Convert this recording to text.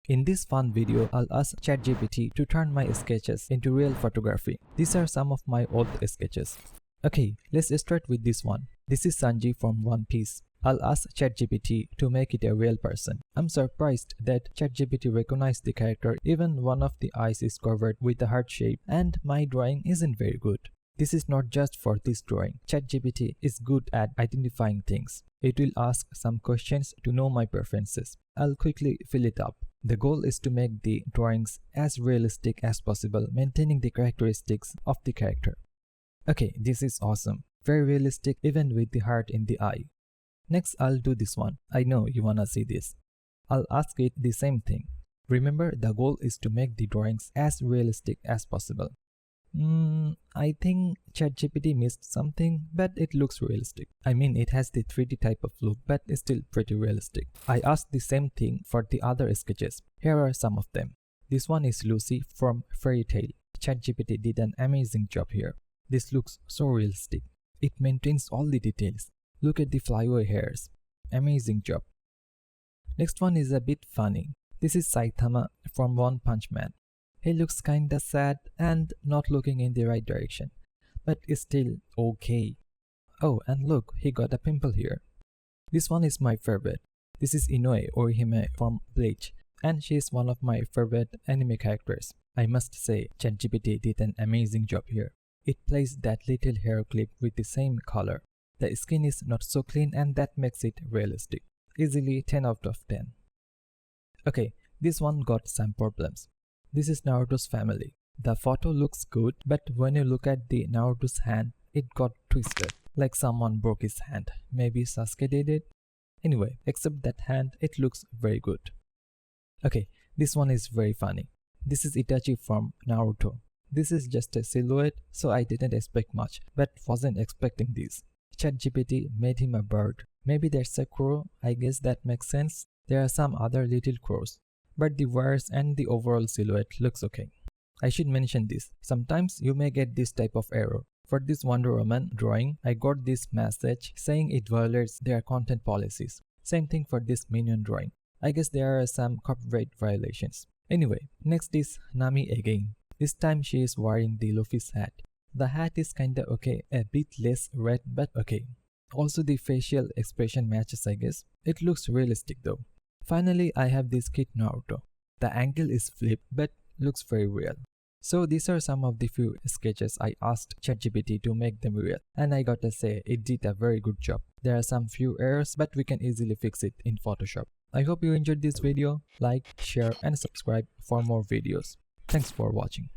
In this fun video, I'll ask ChatGPT to turn my sketches into real photography. These are some of my old sketches. Okay, let's start with this one. This is Sanji from One Piece. I'll ask ChatGPT to make it a real person. I'm surprised that ChatGPT recognized the character even one of the eyes is covered with a heart shape and my drawing isn't very good. This is not just for this drawing. ChatGPT is good at identifying things. It will ask some questions to know my preferences. I'll quickly fill it up. The goal is to make the drawings as realistic as possible, maintaining the characteristics of the character. Okay, this is awesome. Very realistic even with the heart in the eye. Next, I'll do this one. I know you wanna see this. I'll ask it the same thing. Remember, the goal is to make the drawings as realistic as possible. I think ChatGPT missed something, but it looks realistic. I mean, it has the 3D type of look, but it's still pretty realistic. I asked the same thing for the other sketches. Here are some of them. This one is Lucy from Fairy Tail. ChatGPT did an amazing job here. This looks so realistic. It maintains all the details. Look at the flyaway hairs. Amazing job. Next one is a bit funny. This is Saitama from One Punch Man. He looks kinda sad and not looking in the right direction, but is still okay. Oh, and look, he got a pimple here. This one is my favorite. This is Inoue Orihime from Bleach, and she is one of my favorite anime characters. I must say, ChatGPT did an amazing job here. It plays that little hair clip with the same color. The skin is not so clean and that makes it realistic. Easily 10 out of 10. Okay, this one got some problems. This is Naruto's family. The photo looks good, but when you look at the Naruto's hand, it got twisted, like someone broke his hand. Maybe Sasuke did it? Anyway, except that hand, it looks very good. Okay, this one is very funny. This is Itachi from Naruto. This is just a silhouette, so I didn't expect much, but wasn't expecting this. ChatGPT made him a bird. Maybe that's a crow, I guess that makes sense. There are some other little crows, but the wires and the overall silhouette looks okay. I should mention this. Sometimes you may get this type of error. For this Wonder Woman drawing, I got this message saying it violates their content policies. Same thing for this Minion drawing. I guess there are some copyright violations. Anyway, next is Nami again. This time she is wearing the Luffy's hat. The hat is kinda okay, a bit less red but okay. Also the facial expression matches, I guess. It looks realistic though. Finally, I have this Kid Naruto. The angle is flipped but looks very real. So these are some of the few sketches I asked ChatGPT to make them real, and I gotta say it did a very good job. There are some few errors but we can easily fix it in Photoshop. I hope you enjoyed this video. Like, share and subscribe for more videos. Thanks for watching.